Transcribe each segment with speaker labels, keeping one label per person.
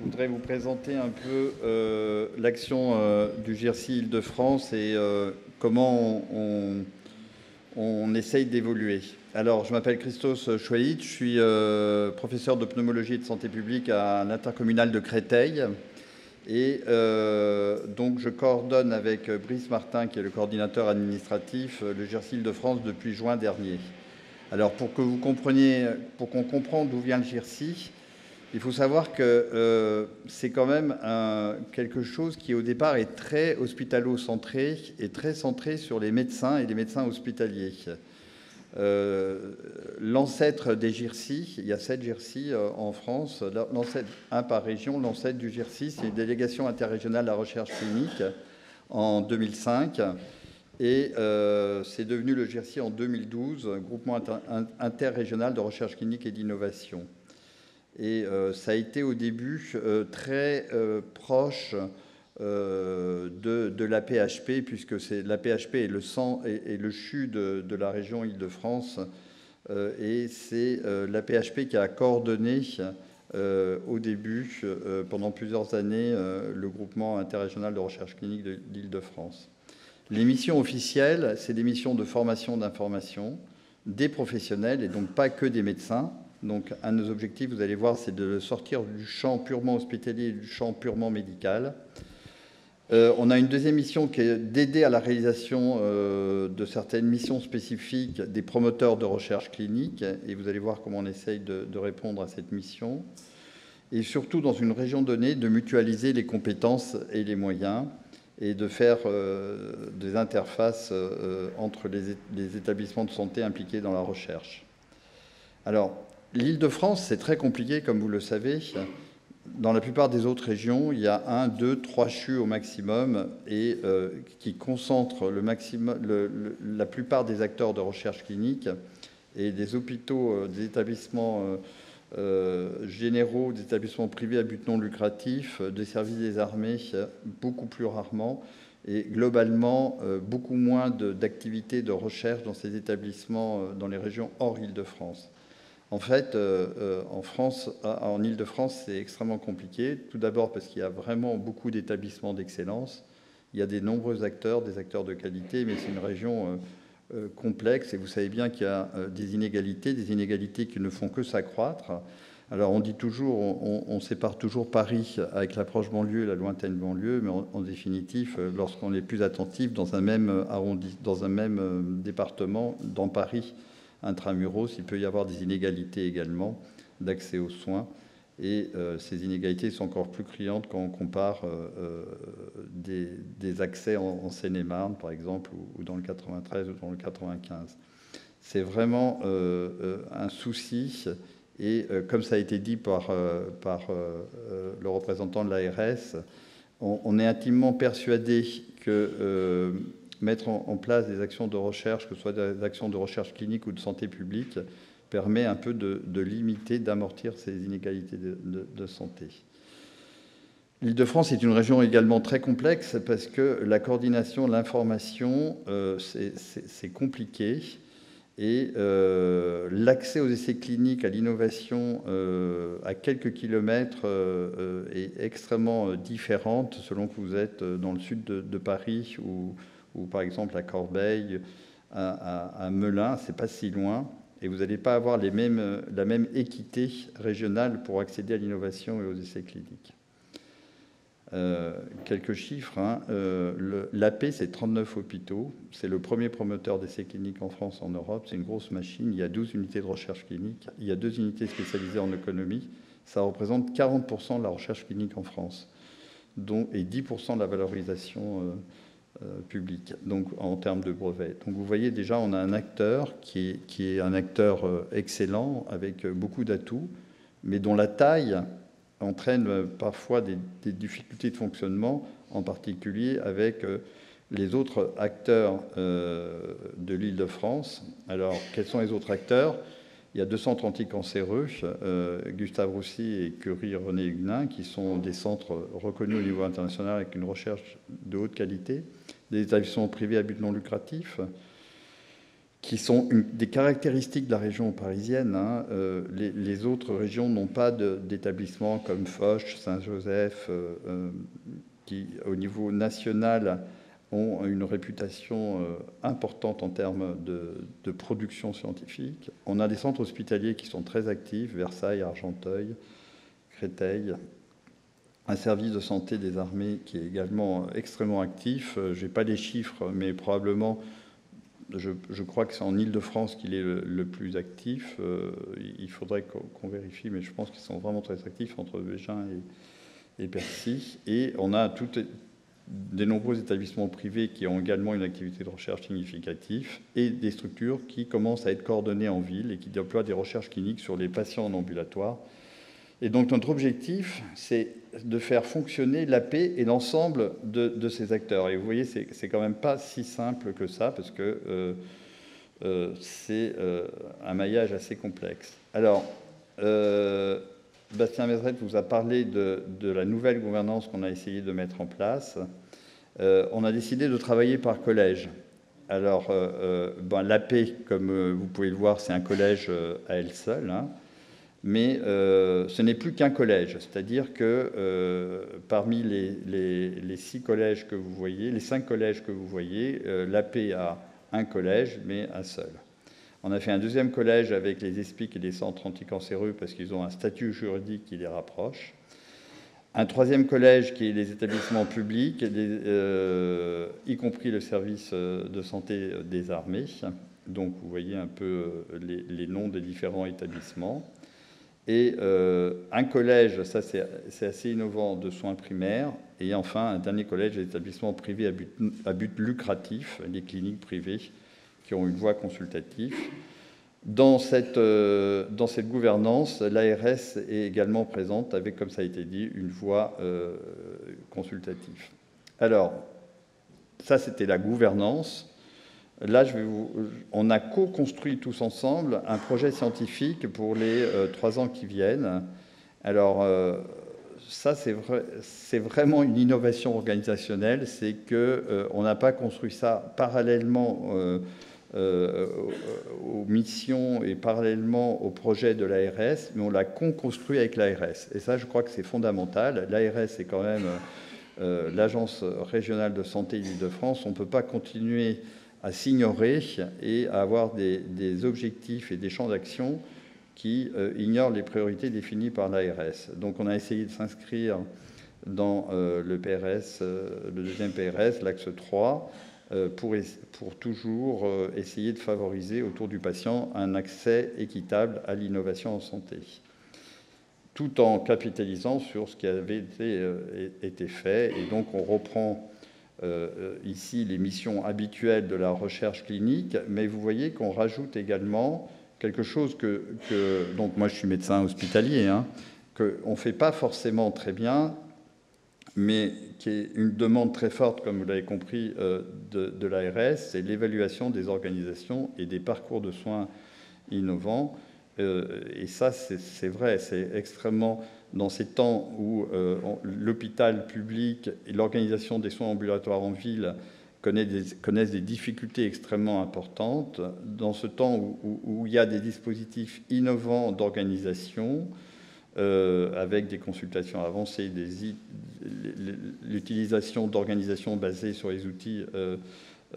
Speaker 1: voudrais vous présenter un peu l'action du GIRC Île-de-France et comment on essaye d'évoluer. Alors, je m'appelle Christos Chouaït, je suis professeur de pneumologie et de santé publique à l'intercommunal de Créteil. Et donc, je coordonne avec Brice Martin, qui est le coordinateur administratif, le GIRC Île-de-France depuis juin dernier. Alors, pour qu'on comprenne d'où vient le GIRC, il faut savoir que c'est quand même quelque chose qui, au départ, est très hospitalo-centré et très centré sur les médecins et les médecins hospitaliers. L'ancêtre des GIRC, il y a 7 GIRC en France, un par région. L'ancêtre du GIRC, c'est une délégation interrégionale de la recherche clinique en 2005. Et c'est devenu le GIRC en 2012, groupement interrégional de recherche clinique et d'innovation. Et ça a été au début très proche de l'AP-HP, puisque l'AP-HP est le sang et le CHU de la région Île-de-France. Et c'est l'AP-HP qui a coordonné au début, pendant plusieurs années, le groupement interrégional de recherche clinique de l'Île-de-France. Les missions officielles, c'est des missions de formation d'information des professionnels, et donc pas que des médecins. Donc, un de nos objectifs, vous allez voir, c'est de sortir du champ purement hospitalier et du champ purement médical. On a une deuxième mission qui est d'aider à la réalisation de certaines missions spécifiques des promoteurs de recherche clinique. Et vous allez voir comment on essaye de répondre à cette mission. Et surtout, dans une région donnée, de mutualiser les compétences et les moyens et de faire des interfaces entre les établissements de santé impliqués dans la recherche. Alors, l'Île-de-France, c'est très compliqué, comme vous le savez. Dans la plupart des autres régions, il y a 1, 2, 3 CHU au maximum et qui concentrent la plupart des acteurs de recherche clinique et des hôpitaux, des établissements généraux, des établissements privés à but non lucratif, des services des armées, beaucoup plus rarement, et globalement, beaucoup moins d'activités de recherche dans ces établissements dans les régions hors Île-de-France. En fait, en Île-de-France, c'est extrêmement compliqué. Tout d'abord parce qu'il y a vraiment beaucoup d'établissements d'excellence. Il y a des nombreux acteurs, des acteurs de qualité, mais c'est une région complexe. Et vous savez bien qu'il y a des inégalités qui ne font que s'accroître. Alors, on dit toujours, on sépare toujours Paris avec l'approche banlieue et la lointaine banlieue, mais en définitive, lorsqu'on est plus attentif dans un même département, dans Paris, intramuros, il peut y avoir des inégalités également d'accès aux soins. Et ces inégalités sont encore plus criantes quand on compare des accès en Seine-et-Marne, par exemple, ou dans le 93 ou dans le 95. C'est vraiment un souci. Et comme ça a été dit par le représentant de l'ARS, on est intimement persuadé que mettre en place des actions de recherche, que ce soit des actions de recherche clinique ou de santé publique, permet un peu de limiter, d'amortir ces inégalités de santé. L'Île-de-France est une région également très complexe parce que la coordination de l'information, c'est compliqué. Et l'accès aux essais cliniques, à l'innovation, à quelques kilomètres, est extrêmement différente selon que vous êtes dans le sud de Paris ou par exemple à Corbeil, à Melun, c'est pas si loin, et vous n'allez pas avoir la même équité régionale pour accéder à l'innovation et aux essais cliniques. Quelques chiffres. L'AP, c'est 39 hôpitaux. C'est le premier promoteur d'essais cliniques en France, en Europe. C'est une grosse machine. Il y a 12 unités de recherche clinique. Il y a 2 unités spécialisées en économie. Ça représente 40% de la recherche clinique en France, et 10% de la valorisation public, donc en termes de brevets. Donc vous voyez déjà, on a un acteur qui est un acteur excellent, avec beaucoup d'atouts, mais dont la taille entraîne parfois des difficultés de fonctionnement, en particulier avec les autres acteurs de l'Île-de-France. Alors, quels sont les autres acteurs ? Il y a 2 centres anticancéreux, Gustave Roussy et Curie René Huguenin, qui sont des centres reconnus au niveau international avec une recherche de haute qualité, des établissements privés à but non lucratif, qui sont des caractéristiques de la région parisienne. Hein. Les autres régions n'ont pas d'établissements comme Foch, Saint-Joseph, qui, au niveau national, ont une réputation importante en termes de production scientifique. On a des centres hospitaliers qui sont très actifs, Versailles, Argenteuil, Créteil. Un service de santé des armées qui est également extrêmement actif. Je n'ai pas les chiffres, mais probablement... Je crois que c'est en Île-de-France qu'il est le plus actif. Il faudrait qu'on vérifie, mais je pense qu'ils sont vraiment très actifs entre Bégin et Percy. Et on a des nombreux établissements privés qui ont également une activité de recherche significative et des structures qui commencent à être coordonnées en ville et qui déploient des recherches cliniques sur les patients en ambulatoire. Et donc notre objectif, c'est de faire fonctionner l'AP et l'ensemble de ces acteurs. Et vous voyez, c'est quand même pas si simple que ça, parce que c'est un maillage assez complexe. Alors, Bastien Mézeret vous a parlé de la nouvelle gouvernance qu'on a essayé de mettre en place. On a décidé de travailler par collège. Alors, l'AP, comme vous pouvez le voir, c'est un collège à elle seule, hein. Mais ce n'est plus qu'un collège, c'est-à-dire que parmi les 6 collèges que vous voyez, les 5 collèges que vous voyez, l'AP a un collège, mais un seul. On a fait un deuxième collège avec les ESPIC et les centres anticancéreux parce qu'ils ont un statut juridique qui les rapproche. Un troisième collège qui est les établissements publics, y compris le service de santé des armées. Donc vous voyez un peu les noms des différents établissements. Et un collège, ça c'est assez innovant, de soins primaires. Et enfin, un dernier collège d'établissements privés à but lucratif, les cliniques privées qui ont une voie consultative. Dans cette gouvernance, l'ARS est également présente avec, comme ça a été dit, une voie consultative. Alors, ça c'était la gouvernance. Là, on a co-construit tous ensemble un projet scientifique pour les 3 ans qui viennent. Alors, ça, c'est vraiment une innovation organisationnelle. C'est qu'on n'a pas construit ça parallèlement aux missions et parallèlement au projet de l'ARS, mais on l'a co-construit avec l'ARS. Et ça, je crois que c'est fondamental. L'ARS, c'est quand même l'Agence régionale de santé d'Île-de-France. On ne peut pas continuer à s'ignorer et à avoir des objectifs et des champs d'action qui ignorent les priorités définies par l'ARS. Donc on a essayé de s'inscrire dans le PRS, le deuxième PRS, l'axe 3, pour toujours essayer de favoriser autour du patient un accès équitable à l'innovation en santé, tout en capitalisant sur ce qui avait été fait. Et donc on reprend ici les missions habituelles de la recherche clinique, mais vous voyez qu'on rajoute également quelque chose donc moi je suis médecin hospitalier, hein, qu'on ne fait pas forcément très bien, mais qui est une demande très forte, comme vous l'avez compris, de l'ARS, c'est l'évaluation des organisations et des parcours de soins innovants. Et ça, c'est vrai, c'est extrêmement... Dans ces temps où l'hôpital public et l'organisation des soins ambulatoires en ville connaissent des difficultés extrêmement importantes, dans ce temps où il y a des dispositifs innovants d'organisation, avec des consultations avancées, l'utilisation d'organisations basées sur les outils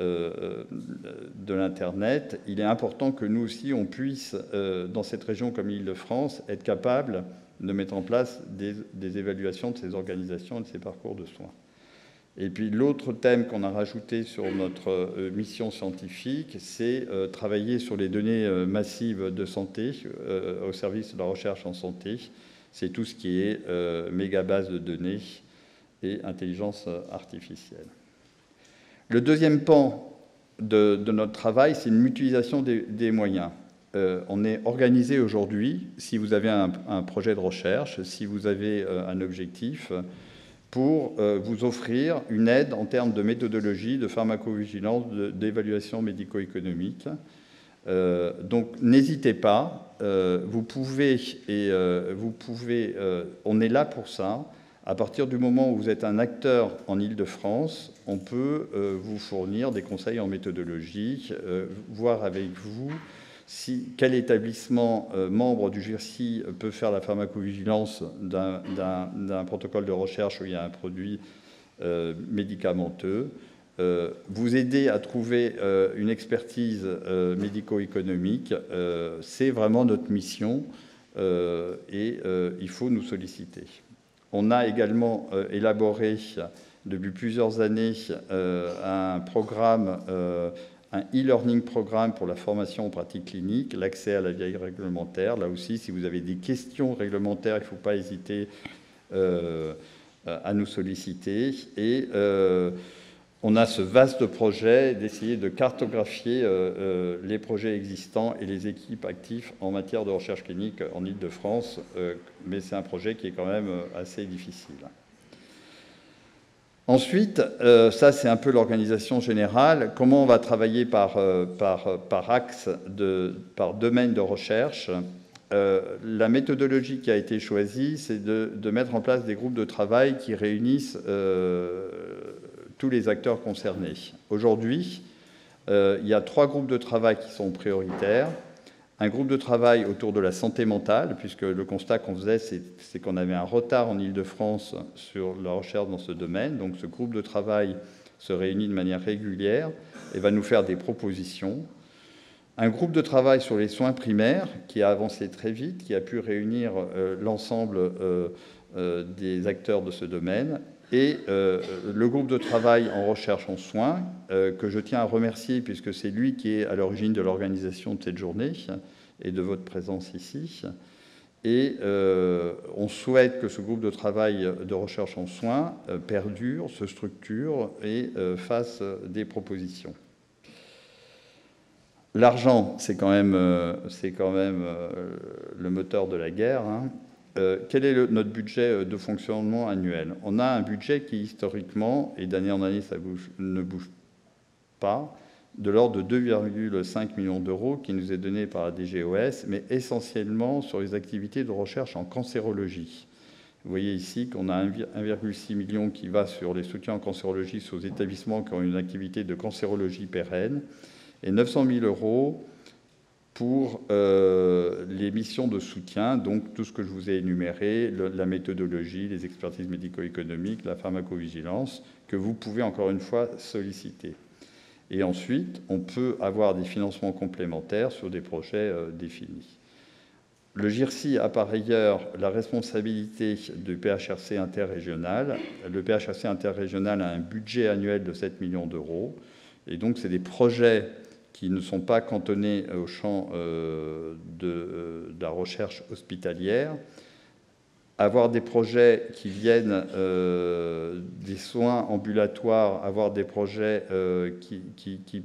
Speaker 1: de l'Internet, il est important que nous aussi, on puisse, dans cette région comme l'Île-de-France, être capable de mettre en place des évaluations de ces organisations et de ces parcours de soins. Et puis l'autre thème qu'on a rajouté sur notre mission scientifique, c'est travailler sur les données massives de santé au service de la recherche en santé. C'est tout ce qui est méga-base de données et intelligence artificielle. Le deuxième pan de notre travail, c'est une mutualisation des moyens. On est organisé aujourd'hui, si vous avez un projet de recherche, si vous avez un objectif, pour vous offrir une aide en termes de méthodologie, de pharmacovigilance, d'évaluation médico-économique. Donc n'hésitez pas, on est là pour ça. À partir du moment où vous êtes un acteur en Île-de-France, on peut vous fournir des conseils en méthodologie, voir avec vous quel établissement membre du GIRC peut faire la pharmacovigilance d'un protocole de recherche où il y a un produit médicamenteux, vous aider à trouver une expertise médico-économique. C'est vraiment notre mission et il faut nous solliciter. On a également élaboré depuis plusieurs années un programme, un e-learning programme pour la formation en pratique clinique, l'accès à la veille réglementaire. Là aussi, si vous avez des questions réglementaires, il ne faut pas hésiter à nous solliciter. Et on a ce vaste projet d'essayer de cartographier les projets existants et les équipes actives en matière de recherche clinique en Île-de-France, mais c'est un projet qui est quand même assez difficile. Ensuite, ça c'est un peu l'organisation générale. Comment on va travailler par axe, par domaine de recherche? La méthodologie qui a été choisie, c'est de mettre en place des groupes de travail qui réunissent tous les acteurs concernés. Aujourd'hui, il y a 3 groupes de travail qui sont prioritaires. Un groupe de travail autour de la santé mentale, puisque le constat qu'on faisait, c'est qu'on avait un retard en Île-de-France sur la recherche dans ce domaine. Donc ce groupe de travail se réunit de manière régulière et va nous faire des propositions. Un groupe de travail sur les soins primaires qui a avancé très vite, qui a pu réunir l'ensemble des acteurs de ce domaine. Et le groupe de travail en recherche en soins, que je tiens à remercier puisque c'est lui qui est à l'origine de l'organisation de cette journée et de votre présence ici. Et on souhaite que ce groupe de travail de recherche en soins perdure, se structure et fasse des propositions. L'argent, c'est quand même le moteur de la guerre, hein. Quel est notre budget de fonctionnement annuel? On a un budget qui, historiquement, et d'année en année, ça ne bouge pas, de l'ordre de 2,5 millions d'euros qui nous est donné par la DGOS, mais essentiellement sur les activités de recherche en cancérologie. Vous voyez ici qu'on a 1,6 million qui va sur les soutiens en cancérologie sur les établissements qui ont une activité de cancérologie pérenne, et 900 000 euros pour les missions de soutien, donc tout ce que je vous ai énuméré, la méthodologie, les expertises médico-économiques, la pharmacovigilance, que vous pouvez encore une fois solliciter. Et ensuite, on peut avoir des financements complémentaires sur des projets définis. Le GIRC a par ailleurs la responsabilité du PHRC interrégional. Le PHRC interrégional a un budget annuel de 7 millions d'euros. Et donc, c'est des projets qui ne sont pas cantonnés au champ de la recherche hospitalière. Avoir des projets qui viennent des soins ambulatoires, avoir des projets qui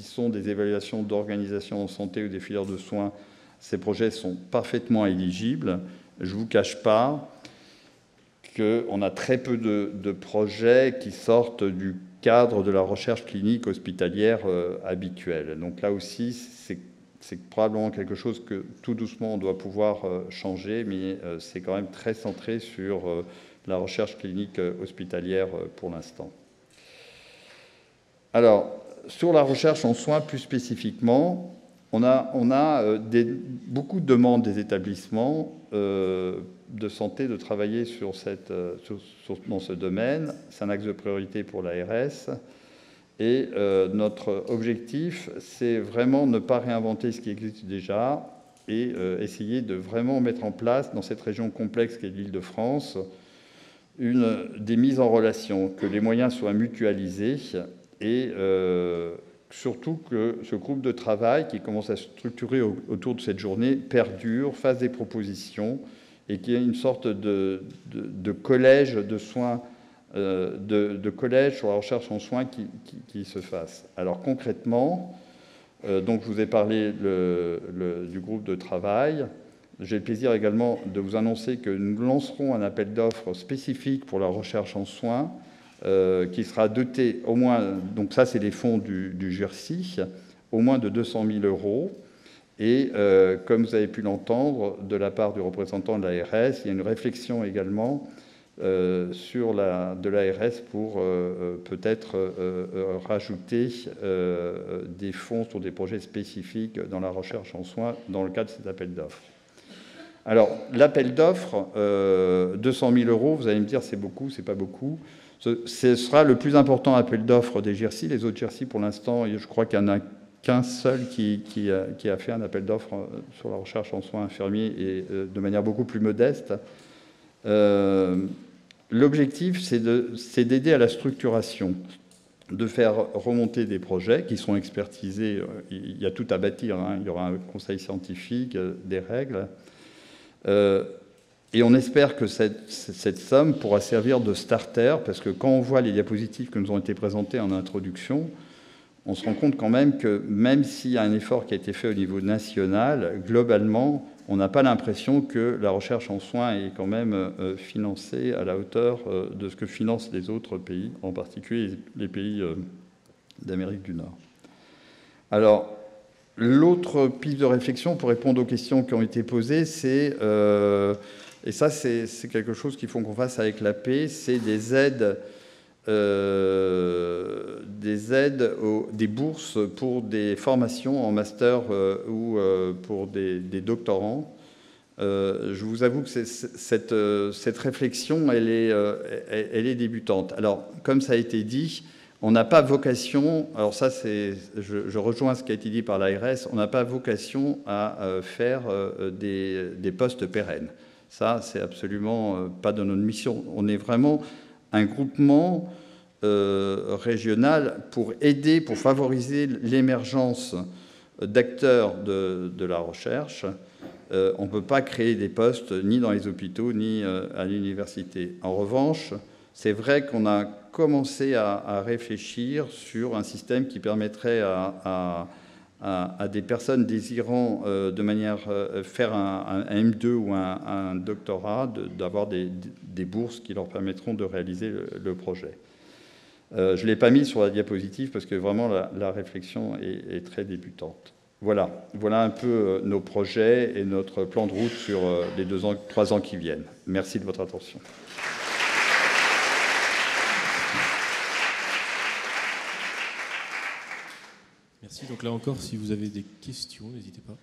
Speaker 1: sont des évaluations d'organisation en santé ou des filières de soins, ces projets sont parfaitement éligibles. Je ne vous cache pas qu'on a très peu de projets qui sortent du cadre de la recherche clinique hospitalière habituelle. Donc là aussi, c'est probablement quelque chose que tout doucement on doit pouvoir changer, mais c'est quand même très centré sur la recherche clinique hospitalière pour l'instant. Alors, sur la recherche en soins plus spécifiquement, on a beaucoup de demandes des établissements de santé de travailler dans ce domaine. C'est un axe de priorité pour l'ARS. Et notre objectif, c'est vraiment ne pas réinventer ce qui existe déjà et essayer de vraiment mettre en place, dans cette région complexe qu'est l'Île-de-France, des mises en relation, que les moyens soient mutualisés et surtout que ce groupe de travail qui commence à se structurer autour de cette journée perdure, fasse des propositions et qu'il y ait une sorte de collège de soins, de collège sur la recherche en soins qui se fasse. Alors concrètement, donc je vous ai parlé du groupe de travail. J'ai le plaisir également de vous annoncer que nous lancerons un appel d'offres spécifique pour la recherche en soins qui sera doté au moins, donc ça c'est les fonds du GIRC, au moins de 200 000 euros. Et comme vous avez pu l'entendre de la part du représentant de l'ARS, il y a une réflexion également de l'ARS pour peut-être rajouter des fonds sur des projets spécifiques dans la recherche en soins dans le cadre de cet appel d'offres. Alors, l'appel d'offres, 200 000 €, vous allez me dire c'est beaucoup, c'est pas beaucoup. Ce sera le plus important appel d'offres des GIRSI. Les autres GIRSI, pour l'instant, je crois qu'il n'y en a qu'un seul qui a fait un appel d'offres sur la recherche en soins infirmiers et de manière beaucoup plus modeste. L'objectif, c'est d'aider à la structuration, de faire remonter des projets qui sont expertisés. Il y a tout à bâtir, hein. Il y aura un conseil scientifique, des règles. Et on espère que cette somme pourra servir de starter, parce que quand on voit les diapositives qui nous ont été présentées en introduction, on se rend compte quand même que même s'il y a un effort qui a été fait au niveau national, globalement, on n'a pas l'impression que la recherche en soins est quand même financée à la hauteur de ce que financent les autres pays, en particulier les pays d'Amérique du Nord. Alors, l'autre piste de réflexion pour répondre aux questions qui ont été posées, c'est, et ça c'est quelque chose qu'il faut qu'on fasse avec l'AP, c'est des aides, des bourses pour des formations en master ou pour des doctorants. Je vous avoue que cette réflexion, elle est débutante. Alors, comme ça a été dit, on n'a pas vocation, alors ça je rejoins ce qui a été dit par l'ARS, on n'a pas vocation à faire des postes pérennes. Ça, c'est absolument pas de notre mission. On est vraiment un groupement régional pour aider, pour favoriser l'émergence d'acteurs de la recherche. On ne peut pas créer des postes ni dans les hôpitaux ni à l'université. En revanche, c'est vrai qu'on a commencé à réfléchir sur un système qui permettrait à des personnes désirant de manière faire un M2 ou un doctorat d'avoir des bourses qui leur permettront de réaliser le projet. Je ne l'ai pas mis sur la diapositive parce que vraiment la réflexion est très débutante. Voilà un peu nos projets et notre plan de route sur les 3 ans qui viennent. Merci de votre attention.
Speaker 2: Merci. Donc là encore, si vous avez des questions, n'hésitez pas.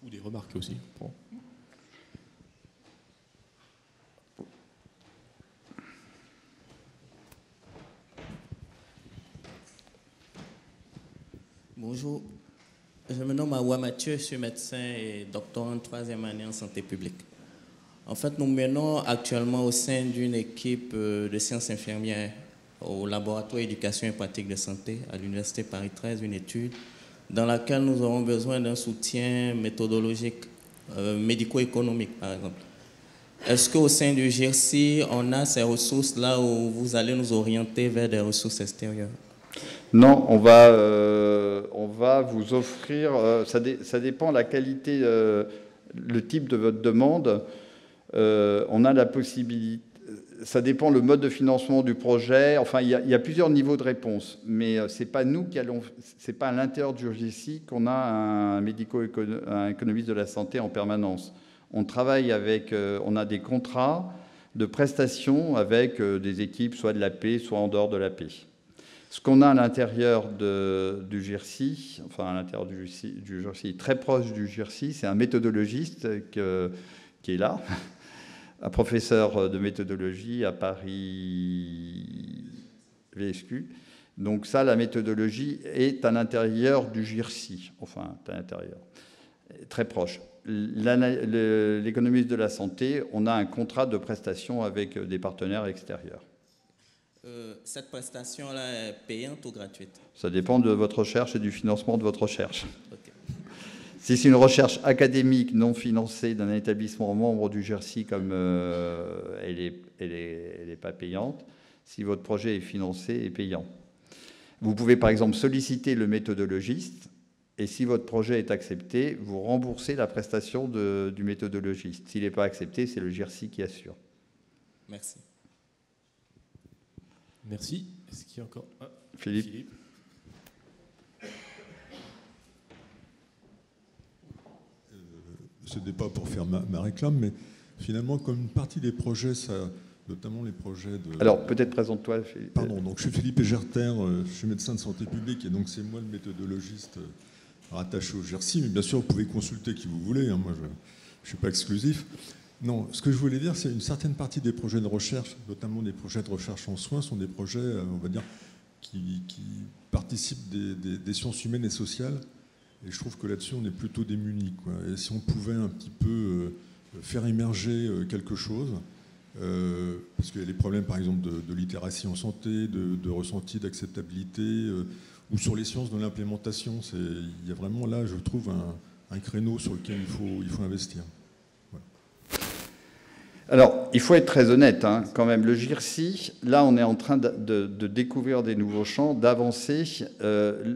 Speaker 2: Ou des remarques aussi. Bon.
Speaker 3: Bonjour, je me nomme Awa Mathieu, je suis médecin et doctorant de 3e année en santé publique. En fait, nous menons actuellement au sein d'une équipe de sciences infirmières au laboratoire éducation et pratique de santé à l'Université Paris 13, une étude dans laquelle nous aurons besoin d'un soutien méthodologique, médico-économique par exemple. Est-ce qu'au sein du GIRSI, on a ces ressources-là où vous allez nous orienter vers des ressources extérieures?
Speaker 1: Non, on va vous offrir, ça dépend de la qualité, le type de votre demande. On a la possibilité, ça dépend le mode de financement du projet. Enfin, il y a plusieurs niveaux de réponse, mais c'est pas nous qui allons, c'est pas à l'intérieur du GIRSI qu'on a un économiste de la santé en permanence. On travaille avec, on a des contrats de prestations avec des équipes, soit de l'AP, soit en dehors de l'AP. Ce qu'on a à l'intérieur du GIRSI, enfin à l'intérieur du GIRSI, très proche du GIRSI, c'est un méthodologiste qui est là, un professeur de méthodologie à Paris VSQ. Donc ça, la méthodologie est à l'intérieur du GIRSI, enfin à l'intérieur, très proche. L'économiste de la santé, on a un contrat de prestation avec des partenaires extérieurs.
Speaker 3: Cette prestation-là est payante ou gratuite? Ça
Speaker 1: dépend de votre recherche et du financement de votre recherche.
Speaker 3: Okay.
Speaker 1: Si c'est une recherche académique non financée d'un établissement membre du GIRSI, comme elle est pas payante, si votre projet est financé et payant. Vous pouvez par exemple solliciter le méthodologiste et si votre projet est accepté, vous remboursez la prestation du méthodologiste. S'il n'est pas accepté, c'est le GIRSI qui assure.
Speaker 3: Merci.
Speaker 2: Merci. Est-ce qu'il y a encore...
Speaker 1: Philippe.
Speaker 4: Ce n'est pas pour faire ma réclame, mais finalement, comme une partie des projets, notamment les projets de...
Speaker 1: Alors, peut-être présente-toi.
Speaker 4: Pardon, donc je suis Philippe Egerter, je suis médecin de santé publique, et donc c'est moi le méthodologiste rattaché au GIRSI, mais bien sûr, vous pouvez consulter qui vous voulez, hein, moi je ne suis pas exclusif. Non, ce que je voulais dire, c'est une certaine partie des projets de recherche, notamment des projets de recherche en soins, sont des projets, on va dire, qui participent des sciences humaines et sociales. Et je trouve que là-dessus, on est plutôt démunis, quoi. Et si on pouvait un petit peu faire émerger quelque chose, parce qu'il y a des problèmes, par exemple, de littératie en santé, de ressenti d'acceptabilité, ou sur les sciences de l'implémentation. Il y a vraiment là, je trouve, un créneau sur lequel il faut investir.
Speaker 1: Alors, il faut être très honnête, hein, quand même. Le GIRSI, là, on est en train de découvrir des nouveaux champs, d'avancer.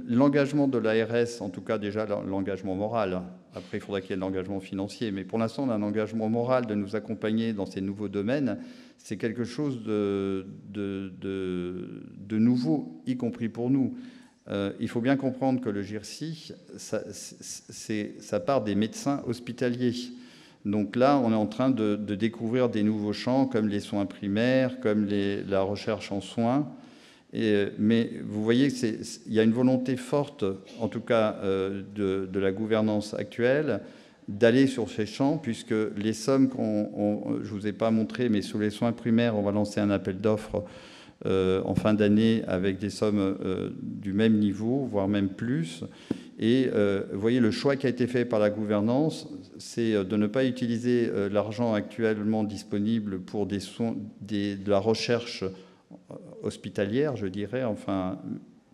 Speaker 1: L'engagement de l'ARS, en tout cas déjà l'engagement moral, après il faudra qu'il y ait l'engagement financier, mais pour l'instant, on a un engagement moral de nous accompagner dans ces nouveaux domaines. C'est quelque chose de nouveau, y compris pour nous. Il faut bien comprendre que le GIRSI, ça part des médecins hospitaliers. Donc là, on est en train de découvrir des nouveaux champs comme les soins primaires, comme la recherche en soins. Mais vous voyez qu'il y a une volonté forte, en tout cas de la gouvernance actuelle, d'aller sur ces champs, puisque les sommes je ne vous ai pas montré, mais sur les soins primaires, on va lancer un appel d'offres en fin d'année avec des sommes du même niveau, voire même plus. Et vous voyez, le choix qui a été fait par la gouvernance, c'est de ne pas utiliser l'argent actuellement disponible pour de la recherche hospitalière, je dirais, enfin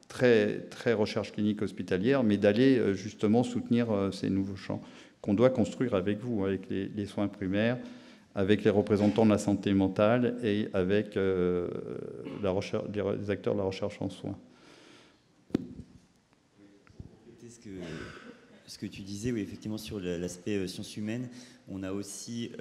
Speaker 1: très, très recherche clinique hospitalière, mais d'aller justement soutenir ces nouveaux champs qu'on doit construire avec vous, avec les soins primaires, avec les représentants de la santé mentale et avec les acteurs de la recherche en soins.
Speaker 5: Ce que tu disais, oui, effectivement, sur l'aspect sciences humaines, on a aussi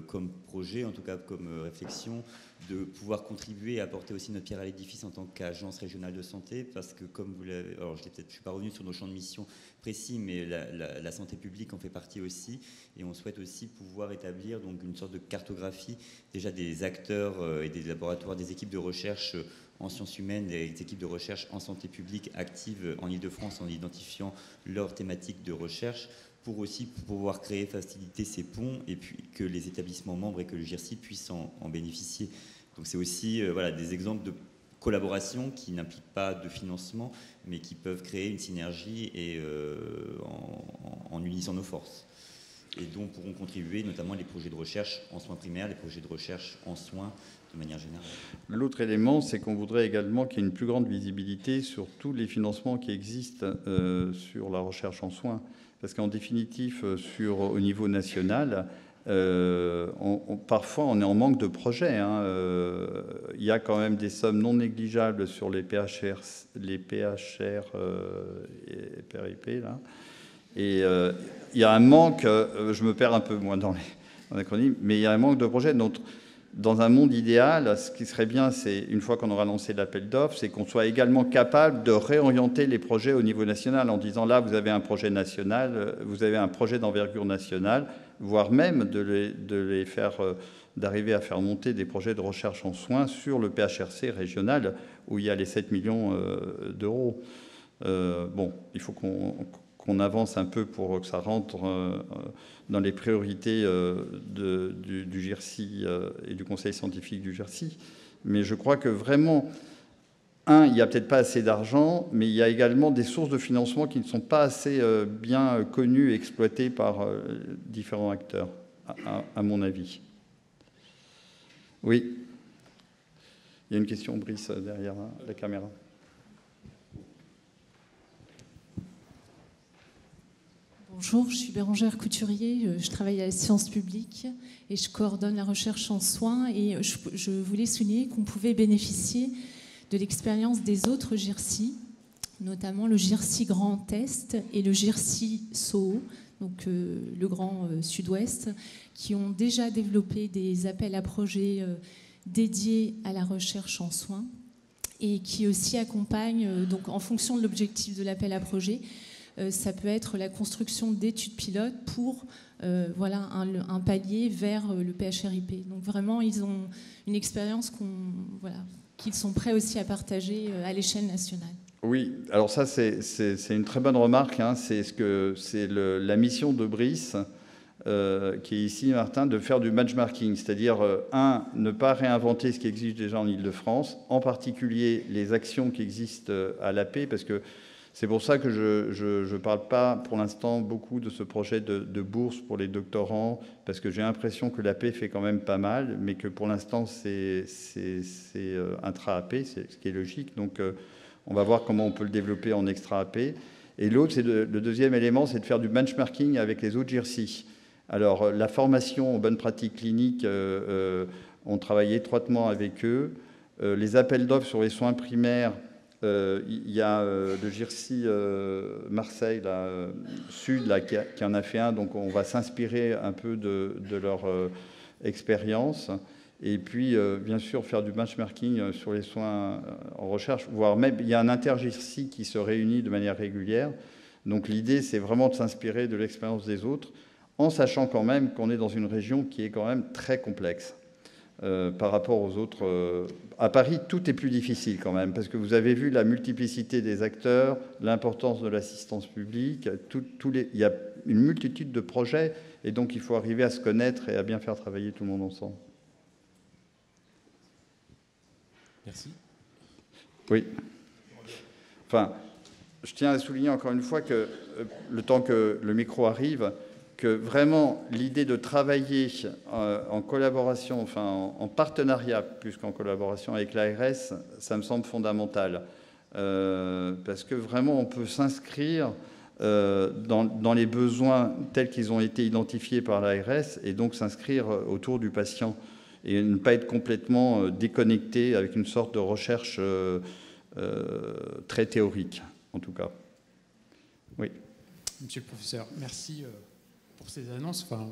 Speaker 5: comme projet, en tout cas comme réflexion, de pouvoir contribuer et apporter aussi notre pierre à l'édifice en tant qu'agence régionale de santé, parce que comme vous l'avez... Alors, je ne suis pas revenu sur nos champs de mission précis, mais la santé publique en fait partie aussi, et on souhaite aussi pouvoir établir donc, une sorte de cartographie déjà des acteurs et des laboratoires, des équipes de recherche en sciences humaines, des équipes de recherche en santé publique actives en Ile-de-France en identifiant leurs thématiques de recherche pour aussi pouvoir créer, faciliter ces ponts et puis que les établissements membres et que le GIRSI puissent en bénéficier. Donc c'est aussi voilà, des exemples de collaboration qui n'impliquent pas de financement mais qui peuvent créer une synergie et, en unissant nos forces. Et dont pourront contribuer notamment les projets de recherche en soins primaires, les projets de recherche en soins de manière générale. L'autre
Speaker 1: élément, c'est qu'on voudrait également qu'il y ait une plus grande visibilité sur tous les financements qui existent sur la recherche en soins. Parce qu'en définitive, au niveau national, parfois on est en manque de projets. Hein. Il y a quand même des sommes non négligeables sur les PHR et PRIP, là. Et il y a un manque, je me perds un peu moins dans les acronymes, mais il y a un manque de projets. Donc, dans un monde idéal, ce qui serait bien, c'est, une fois qu'on aura lancé l'appel d'offres, c'est qu'on soit également capable de réorienter les projets au niveau national en disant là, vous avez un projet national, vous avez un projet d'envergure nationale, voire même d'arriver à faire monter des projets de recherche en soins sur le PHRC régional où il y a les 7 millions d'euros. Bon, il faut qu'on avance un peu pour que ça rentre dans les priorités du GIRSI et du conseil scientifique du GIRSI. Mais je crois que vraiment, il n'y a peut-être pas assez d'argent, mais il y a également des sources de financement qui ne sont pas assez bien connues et exploitées par différents acteurs, à mon avis. Oui. Il y a une question, Brice, derrière la caméra.
Speaker 6: Bonjour, je suis Bérangère Couturier, je travaille à la Sciences publiques et je coordonne la recherche en soins et je voulais souligner qu'on pouvait bénéficier de l'expérience des autres GIRSI, notamment le GIRSI Grand Est et le GIRSI SOHO, donc le Grand Sud-Ouest, qui ont déjà développé des appels à projets dédiés à la recherche en soins et qui aussi accompagnent, donc en fonction de l'objectif de l'appel à projet, ça peut être la construction d'études pilotes pour voilà, un palier vers le PHRIP. Donc vraiment, ils ont une expérience qu'ils sont prêts aussi à partager à l'échelle nationale.
Speaker 1: Oui, alors ça c'est une très bonne remarque, hein. C'est la mission de Brice, qui est ici, Martin, de faire du benchmarking, c'est-à-dire, ne pas réinventer ce qui existe déjà en Île-de-France, en particulier les actions qui existent à l'AP, parce que c'est pour ça que je ne parle pas pour l'instant beaucoup de ce projet de bourse pour les doctorants, parce que j'ai l'impression que l'AP fait quand même pas mal, mais que pour l'instant c'est intra-AP, c'est ce qui est logique. Donc on va voir comment on peut le développer en extra-AP. Et l'autre, le deuxième élément, c'est de faire du benchmarking avec les autres GIRSI. Alors, la formation aux bonnes pratiques cliniques, on travaille étroitement avec eux. Les appels d'offres sur les soins primaires, il y a le GIRSI Marseille, Sud, là, qui en a fait un. Donc, on va s'inspirer un peu de leur expérience. Et puis, bien sûr, faire du benchmarking sur les soins en recherche, voire même, il y a un inter-GIRSI qui se réunit de manière régulière. Donc, l'idée, c'est vraiment de s'inspirer de l'expérience des autres, en sachant quand même qu'on est dans une région qui est quand même très complexe par rapport aux autres. À Paris, tout est plus difficile quand même, parce que vous avez vu la multiplicité des acteurs, l'importance de l'assistance publique, il y a une multitude de projets, et donc il faut arriver à se connaître et à bien faire travailler tout le monde ensemble.
Speaker 2: Merci.
Speaker 1: Oui. Enfin, je tiens à souligner encore une fois que le temps que le micro arrive, que vraiment l'idée de travailler en collaboration, enfin en partenariat plus qu'en collaboration avec l'ARS, ça me semble fondamental. Parce que vraiment on peut s'inscrire dans les besoins tels qu'ils ont été identifiés par l'ARS et donc s'inscrire autour du patient et ne pas être complètement déconnecté avec une sorte de recherche très théorique, en tout cas. Oui.
Speaker 7: Monsieur le professeur, merci pour ces annonces. Enfin,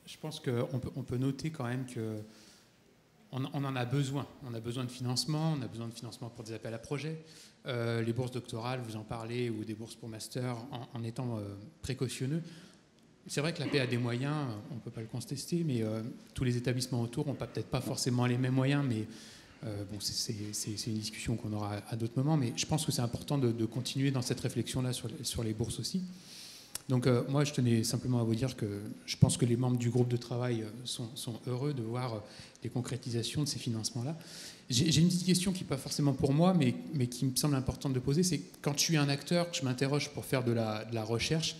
Speaker 7: je pense qu'on peut noter quand même qu'on en a besoin. On a besoin de financement, on a besoin de financement pour des appels à projets. Les bourses doctorales, vous en parlez, ou des bourses pour master, en étant précautionneux. C'est vrai que l'AP a des moyens, on ne peut pas le contester, mais tous les établissements autour n'ont peut-être pas forcément les mêmes moyens, mais bon, c'est une discussion qu'on aura à d'autres moments, mais je pense que c'est important de continuer dans cette réflexion-là sur les bourses aussi. Donc moi, je tenais simplement à vous dire que je pense que les membres du groupe de travail sont heureux de voir les concrétisations de ces financements-là. J'ai une petite question qui n'est pas forcément pour moi, mais qui me semble importante de poser, c'est quand je suis un acteur, que je m'interroge pour faire de la recherche,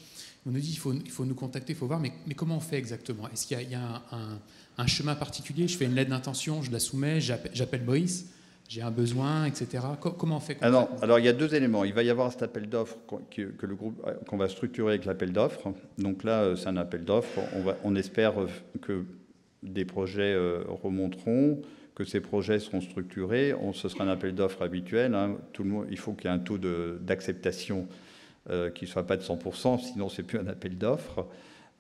Speaker 7: on nous dit il faut nous contacter, il faut voir, mais comment on fait exactement? Est-ce qu'il y a un chemin particulier? Je fais une lettre d'intention, je la soumets, j'appelle Brice, j'ai un besoin, etc. Comment on fait?
Speaker 1: Alors, il y a deux éléments. Il va y avoir cet appel d'offres que le groupe qu'on va structurer avec l'appel d'offres. Donc là, c'est un appel d'offres. On espère que des projets remonteront, que ces projets seront structurés. Ce sera un appel d'offres habituel. Hein. Tout le monde, il faut qu'il y ait un taux d'acceptation qui ne soit pas de 100%, sinon c'est plus un appel d'offres.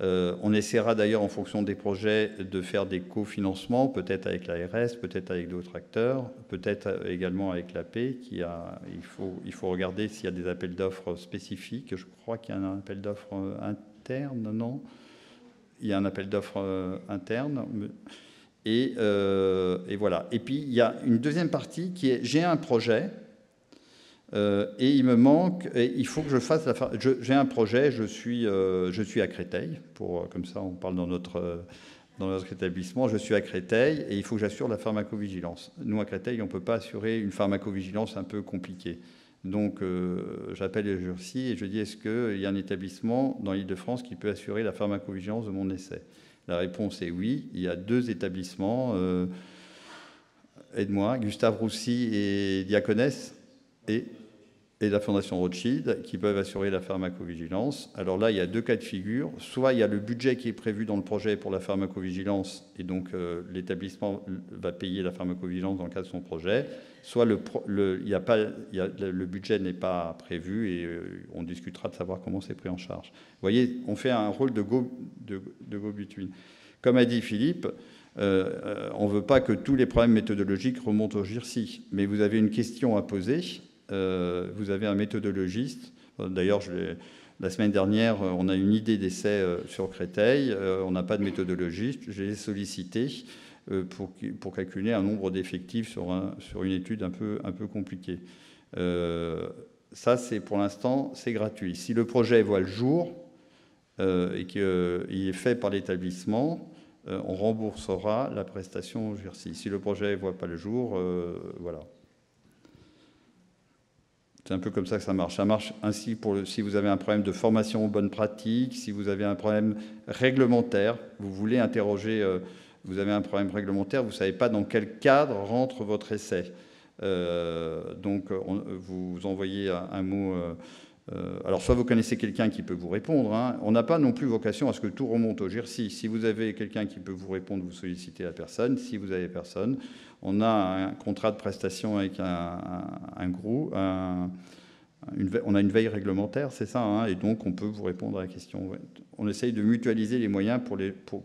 Speaker 1: On essaiera d'ailleurs, en fonction des projets, de faire des cofinancements, peut-être avec l'ARS, peut-être avec d'autres acteurs, peut-être également avec l'AP. Il faut regarder s'il y a des appels d'offres spécifiques. Je crois qu'il y a un appel d'offres interne, non? Il y a un appel d'offres interne. Et voilà. Et puis, il y a une deuxième partie qui est, j'ai un projet, et il me manque, et il faut que je fasse j'ai un projet, je suis à Créteil, comme ça on parle dans notre établissement, je suis à Créteil et il faut que j'assure la pharmacovigilance. Nous à Créteil, on ne peut pas assurer une pharmacovigilance un peu compliquée. Donc j'appelle les GIRSI et je dis est-ce qu'il y a un établissement dans l'Île-de-France qui peut assurer la pharmacovigilance de mon essai? La réponse est oui, il y a 2 établissements, aide-moi, Gustave Roussy et Diaconès, et la Fondation Rothschild qui peuvent assurer la pharmacovigilance. Alors là, il y a 2 cas de figure. Soit il y a le budget qui est prévu dans le projet pour la pharmacovigilance et donc l'établissement va payer la pharmacovigilance dans le cadre de son projet. Soit le budget n'est pas prévu et on discutera de savoir comment c'est pris en charge. Vous voyez, on fait un rôle de go-between. Comme a dit Philippe, on ne veut pas que tous les problèmes méthodologiques remontent au GIRSI, mais vous avez une question à poser. Vous avez un méthodologiste. D'ailleurs, La semaine dernière, on a une idée d'essai sur Créteil. On n'a pas de méthodologiste. J'ai sollicité pour calculer un nombre d'effectifs sur une étude un peu compliquée. Ça, pour l'instant, c'est gratuit. Si le projet voit le jour et qu'il est fait par l'établissement, on remboursera la prestation au GIRSI. Si le projet ne voit pas le jour, voilà. C'est un peu comme ça que ça marche. Ça marche ainsi si vous avez un problème de formation aux bonnes pratiques, si vous avez un problème réglementaire, vous voulez interroger, vous avez un problème réglementaire, vous ne savez pas dans quel cadre rentre votre essai. Donc, vous envoyez un mot. Alors, soit vous connaissez quelqu'un qui peut vous répondre. Hein. On n'a pas non plus vocation à ce que tout remonte au GIRSI. Si vous avez quelqu'un qui peut vous répondre, vous sollicitez la personne. Si vous n'avez personne, on a un contrat de prestation avec un groupe. On a une veille réglementaire, c'est ça. Hein, et donc, on peut vous répondre à la question. Ouais. On essaye de mutualiser les moyens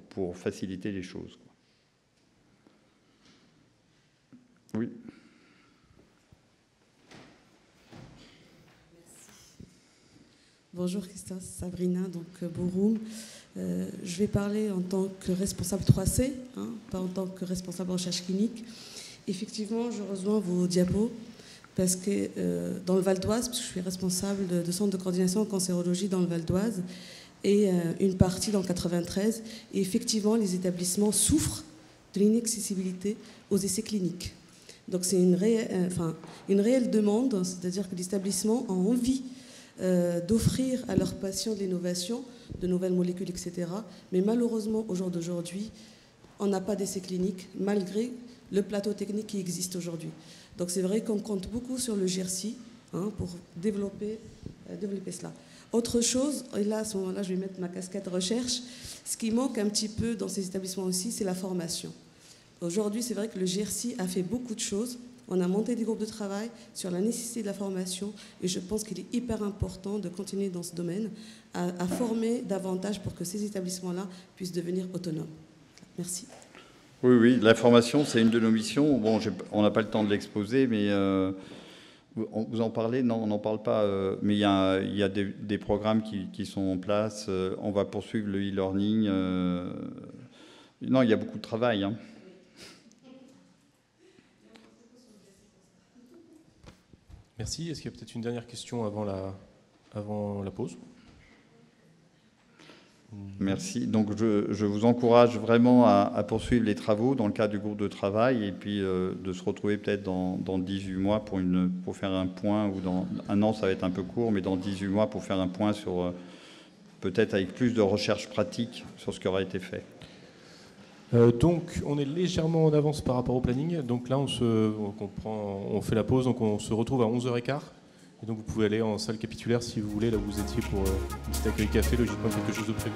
Speaker 1: pour faciliter les choses. Oui.
Speaker 8: Bonjour Christophe, Sabrina, donc Borum. Je vais parler en tant que responsable 3C, hein, pas en tant que responsable recherche clinique. Effectivement, je rejoins vos diapos parce que dans le Val d'Oise, parce que je suis responsable de centre de coordination en cancérologie dans le Val d'Oise et une partie dans le 93, et effectivement, les établissements souffrent de l'inaccessibilité aux essais cliniques. Donc c'est une réelle demande, c'est-à-dire que les établissements ont envie d'offrir à leurs patients de l'innovation, de nouvelles molécules, etc. Mais malheureusement, au jour d'aujourd'hui, on n'a pas d'essais cliniques, malgré le plateau technique qui existe aujourd'hui. Donc c'est vrai qu'on compte beaucoup sur le GIRSI pour développer cela. Autre chose, et là, à ce moment-là, je vais mettre ma casquette recherche, ce qui manque un petit peu dans ces établissements aussi, c'est la formation. Aujourd'hui, c'est vrai que le GIRSI a fait beaucoup de choses. On a monté des groupes de travail sur la nécessité de la formation et je pense qu'il est hyper important de continuer dans ce domaine à former davantage pour que ces établissements-là puissent devenir autonomes. Merci.
Speaker 1: Oui, la formation, c'est une de nos missions. Bon, on n'a pas le temps de l'exposer, mais vous en parlez? Non, on n'en parle pas. Mais il y a des programmes qui sont en place. On va poursuivre le e-learning. Non, il y a beaucoup de travail. Hein.
Speaker 2: Merci. Est-ce qu'il y a peut-être une dernière question avant la pause?
Speaker 1: Merci. Donc, je vous encourage vraiment à poursuivre les travaux dans le cadre du groupe de travail et puis de se retrouver peut-être dans 18 mois pour faire un point, ou dans un an, ça va être un peu court, mais dans 18 mois pour faire un point sur, peut-être avec plus de recherche pratique sur ce qui aura été fait.
Speaker 2: Donc, on est légèrement en avance par rapport au planning. Donc là, on fait la pause. Donc, on se retrouve à 11h15. Et donc, vous pouvez aller en salle capitulaire si vous voulez, là où vous étiez pour un petit accueil café, logiquement quelque chose de prévu.